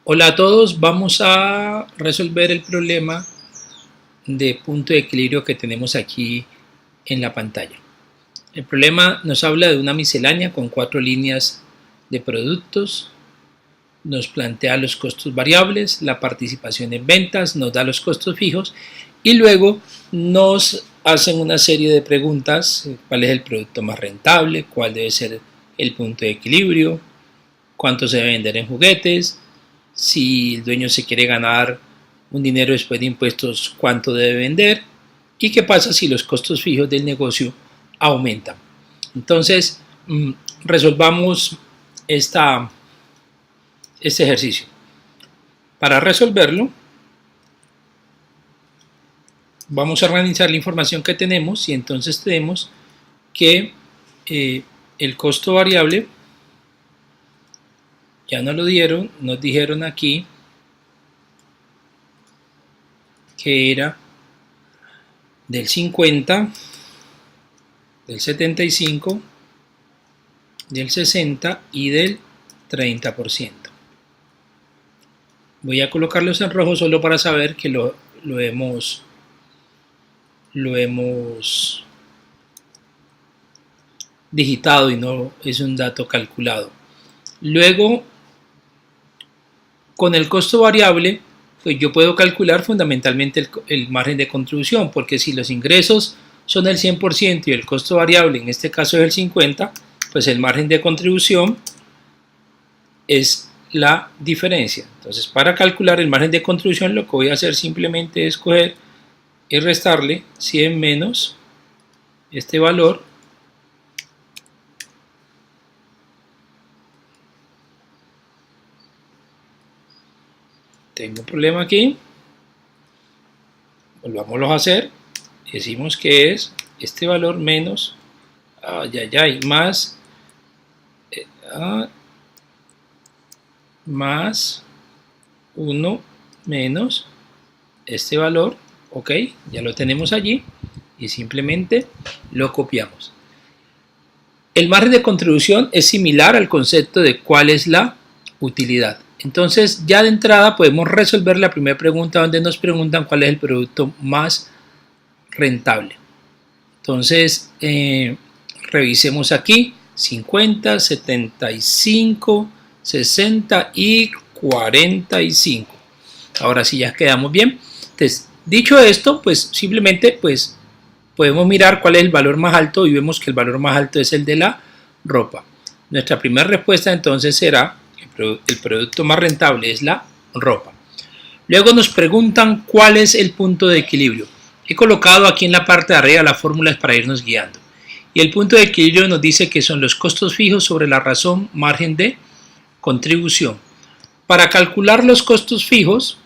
Hola a todos, vamos a resolver el problema de punto de equilibrio que tenemos aquí en la pantalla. El problema nos habla de una miscelánea con 4 líneas de productos, nos plantea los costos variables, la participación en ventas, nos da los costos fijos y luego nos hacen una serie de preguntas: cuál es el producto más rentable, cuál debe ser el punto de equilibrio, cuánto se debe vender en juguetes, si el dueño se quiere ganar un dinero después de impuestos, cuánto debe vender y qué pasa si los costos fijos del negocio aumentan. Entonces, resolvamos este ejercicio. Para resolverlo, vamos a organizar la información que tenemos y entonces tenemos que el costo variable ya nos lo dieron, nos dijeron aquí que era del 50, del 75, del 60 y del 30%. Voy a colocarlos en rojo solo para saber que lo hemos digitado y no es un dato calculado. Luego, con el costo variable, pues yo puedo calcular fundamentalmente el margen de contribución, porque si los ingresos son el 100% y el costo variable en este caso es el 50%, pues el margen de contribución es la diferencia. Entonces, para calcular el margen de contribución, lo que voy a hacer simplemente es coger y restarle 100 menos este valor, tengo un problema aquí, volvámoslo a hacer, decimos que es este valor menos, más 1 menos este valor, ok, ya lo tenemos allí y simplemente lo copiamos. El margen de contribución es similar al concepto de cuál es la utilidad. Entonces, ya de entrada podemos resolver la primera pregunta donde nos preguntan cuál es el producto más rentable. Entonces, revisemos aquí: 50, 75, 60 y 45. Ahora sí ya quedamos bien. Entonces, dicho esto, pues simplemente podemos mirar cuál es el valor más alto y vemos que el valor más alto es el de la ropa. Nuestra primera respuesta entonces será: el producto más rentable es la ropa. Luego nos preguntan cuál es el punto de equilibrio. He colocado aquí en la parte de arriba las fórmulas para irnos guiando. Y el punto de equilibrio nos dice que son los costos fijos sobre la razón margen de contribución. Para calcular los costos fijos,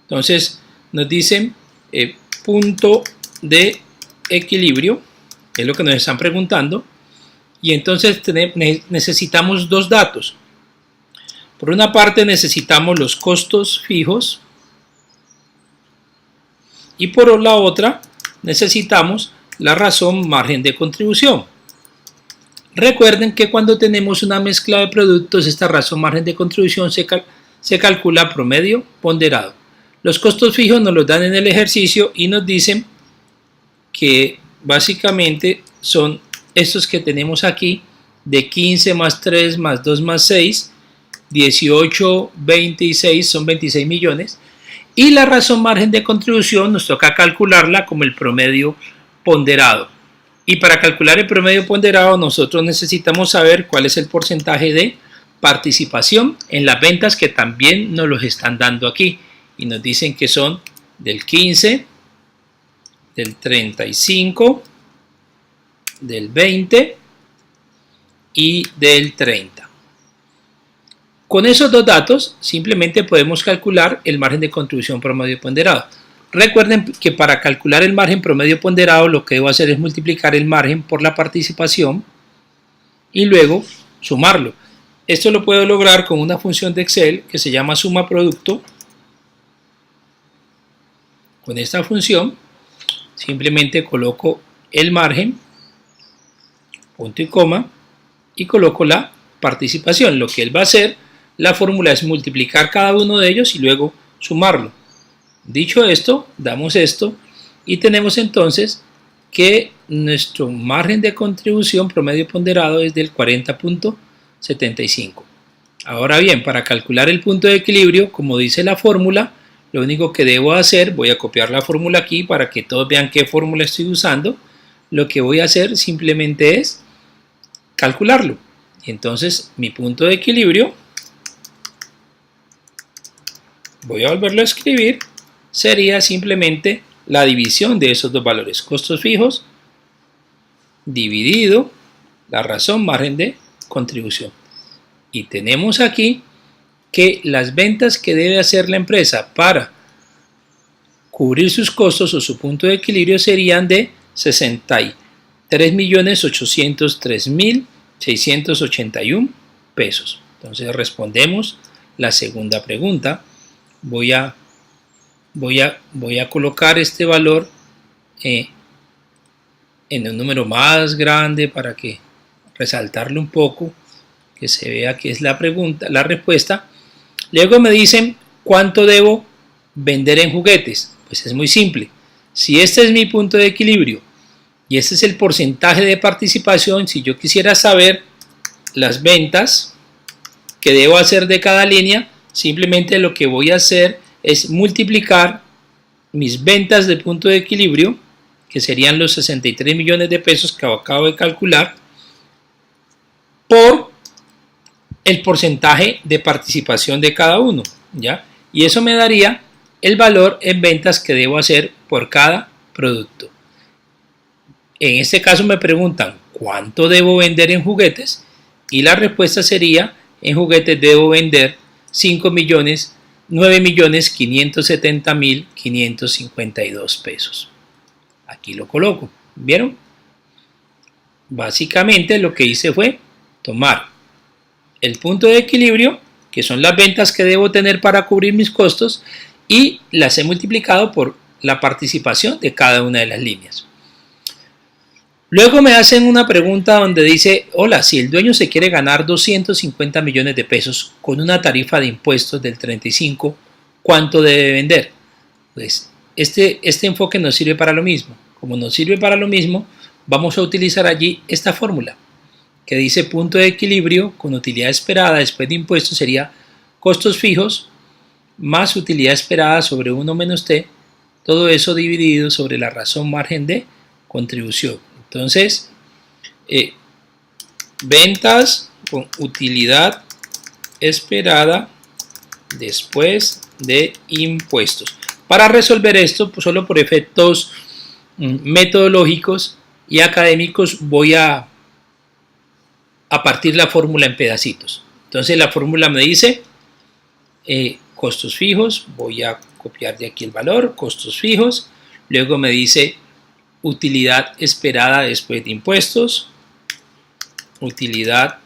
entonces nos dicen punto de equilibrio, es lo que nos están preguntando, y entonces necesitamos dos datos. Por una parte necesitamos los costos fijos y por la otra necesitamos la razón margen de contribución. Recuerden que cuando tenemos una mezcla de productos, esta razón margen de contribución se calcula promedio ponderado. Los costos fijos nos los dan en el ejercicio y nos dicen que básicamente son estos que tenemos aquí, de 15 más 3 más 2 más 6, 18, 26, son 26 millones. Y la razón margen de contribución nos toca calcularla como el promedio ponderado. Y para calcular el promedio ponderado nosotros necesitamos saber cuál es el porcentaje de participación en las ventas, que también nos los están dando aquí. Y nos dicen que son del 15, del 35, del 20 y del 30. Con esos dos datos simplemente podemos calcular el margen de contribución promedio ponderado. Recuerden que para calcular el margen promedio ponderado lo que debo hacer es multiplicar el margen por la participación y luego sumarlo. Esto lo puedo lograr con una función de Excel que se llama suma producto. Con esta función simplemente coloco el margen, punto y coma, y coloco la participación. Lo que él va a hacer, la fórmula es multiplicar cada uno de ellos y luego sumarlo. Dicho esto, damos esto y tenemos entonces que nuestro margen de contribución promedio ponderado es del 40.75. Ahora bien, para calcular el punto de equilibrio, como dice la fórmula, lo único que debo hacer, voy a copiar la fórmula aquí para que todos vean qué fórmula estoy usando. Lo que voy a hacer simplemente es calcularlo. Entonces, mi punto de equilibrio, voy a volverlo a escribir, sería simplemente la división de esos dos valores, costos fijos dividido la razón margen de contribución. Y tenemos aquí que las ventas que debe hacer la empresa para cubrir sus costos o su punto de equilibrio serían de 63.803.681 pesos. Entonces respondemos la segunda pregunta. Voy a colocar este valor en un número más grande para que resaltarlo un poco, que se vea que es la pregunta, la respuesta. Luego me dicen cuánto debo vender en juguetes. Pues es muy simple. Si este es mi punto de equilibrio y este es el porcentaje de participación, si yo quisiera saber las ventas que debo hacer de cada línea, simplemente lo que voy a hacer es multiplicar mis ventas de punto de equilibrio, que serían los 63 millones de pesos que acabo de calcular, por el porcentaje de participación de cada uno, ¿ya? Y eso me daría el valor en ventas que debo hacer por cada producto. En este caso me preguntan ¿cuánto debo vender en juguetes? Y la respuesta sería: en juguetes debo vender 9.570.552 pesos. Aquí lo coloco, ¿vieron? Básicamente lo que hice fue tomar el punto de equilibrio, que son las ventas que debo tener para cubrir mis costos, y las he multiplicado por la participación de cada una de las líneas. Luego me hacen una pregunta donde dice: hola, si el dueño se quiere ganar 250 millones de pesos con una tarifa de impuestos del 35%, ¿cuánto debe vender? Pues este enfoque nos sirve para lo mismo. Como nos sirve para lo mismo, vamos a utilizar allí esta fórmula que dice punto de equilibrio con utilidad esperada después de impuestos sería costos fijos más utilidad esperada sobre 1 menos T, todo eso dividido sobre la razón margen de contribución. Entonces, ventas con utilidad esperada después de impuestos. Para resolver esto, pues solo por efectos metodológicos y académicos, voy a partir la fórmula en pedacitos. Entonces la fórmula me dice costos fijos, voy a copiar de aquí el valor, costos fijos, luego me dice utilidad esperada después de impuestos, utilidad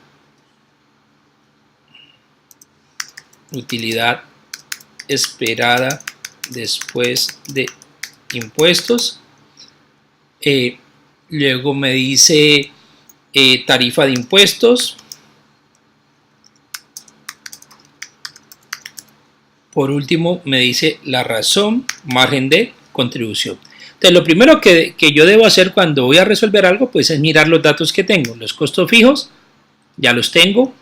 esperada después de impuestos, luego me dice tarifa de impuestos, por último me dice la razón margen de contribución. Entonces lo primero que yo debo hacer cuando voy a resolver algo pues es mirar los datos que tengo. Los costos fijos ya los tengo,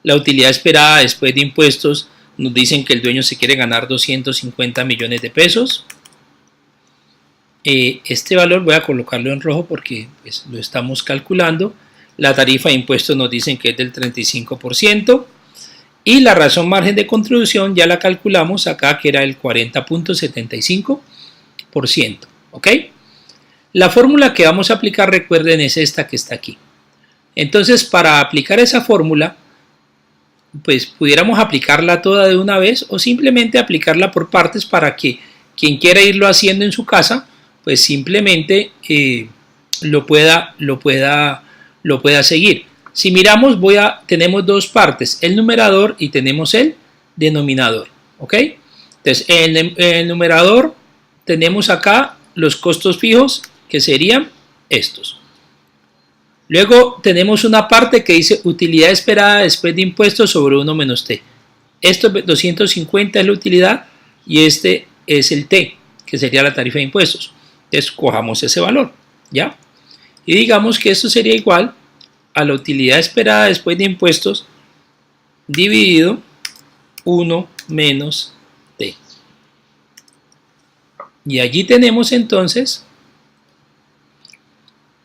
la utilidad esperada después de impuestos nos dicen que el dueño se quiere ganar 250 millones de pesos. Este valor voy a colocarlo en rojo porque pues, lo estamos calculando. La tarifa de impuestos nos dicen que es del 35%. Y la razón margen de contribución ya la calculamos acá, que era el 40.75%. ¿Ok? La fórmula que vamos a aplicar, recuerden, es esta que está aquí. Entonces, para aplicar esa fórmula, pues pudiéramos aplicarla toda de una vez o simplemente aplicarla por partes para que quien quiera irlo haciendo en su casa, pues simplemente lo pueda seguir. Si miramos, tenemos dos partes, el numerador y tenemos el denominador. ¿Ok? Entonces, en el numerador tenemos acá los costos fijos, que serían estos. Luego tenemos una parte que dice utilidad esperada después de impuestos sobre 1 menos T. Esto 250 es la utilidad y este es el T, que sería la tarifa de impuestos. Entonces, cojamos ese valor, ¿ya? Y digamos que esto sería igual a la utilidad esperada después de impuestos dividido 1 menos T. Y allí tenemos entonces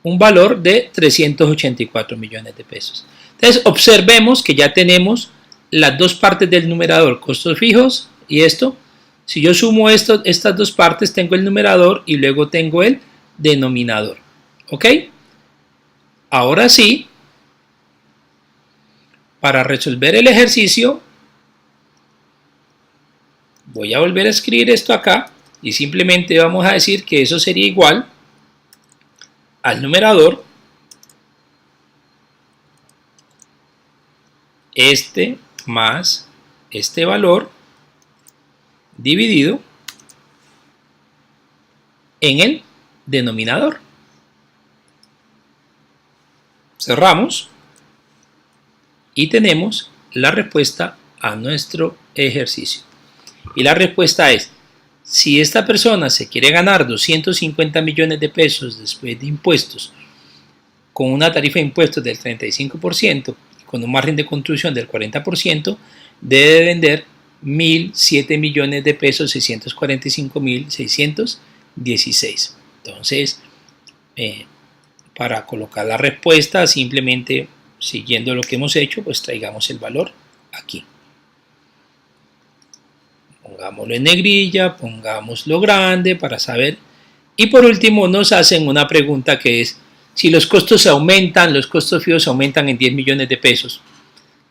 un valor de 384 millones de pesos. Entonces, observemos que ya tenemos las dos partes del numerador, costos fijos y esto. Si yo sumo estas dos partes, tengo el numerador y luego tengo el denominador. ¿Ok? Ahora sí, para resolver el ejercicio, voy a volver a escribir esto acá y simplemente vamos a decir que eso sería igual al numerador, este más este valor dividido en el denominador. Cerramos y tenemos la respuesta a nuestro ejercicio. Y la respuesta es, si esta persona se quiere ganar 250 millones de pesos después de impuestos, con una tarifa de impuestos del 35%, con un margen de construcción del 40%, debe vender 1.007 millones de pesos, 645.616. Entonces, para colocar la respuesta, simplemente siguiendo lo que hemos hecho, pues traigamos el valor aquí. Pongámoslo en negrilla, pongámoslo grande para saber. Y por último nos hacen una pregunta que es, si los costos se aumentan, los costos fijos se aumentan en 10 millones de pesos.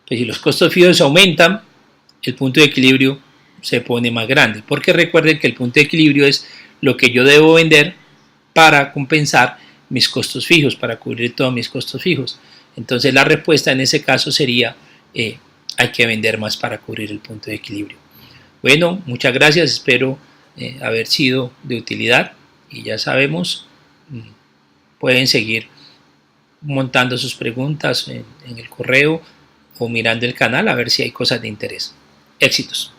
Pues si los costos fijos se aumentan, el punto de equilibrio se pone más grande. Porque recuerden que el punto de equilibrio es lo que yo debo vender para compensar mis costos fijos, para cubrir todos mis costos fijos. Entonces la respuesta en ese caso sería, hay que vender más para cubrir el punto de equilibrio. Bueno, muchas gracias, espero haber sido de utilidad y ya sabemos, pueden seguir montando sus preguntas en el correo o mirando el canal a ver si hay cosas de interés. Éxitos.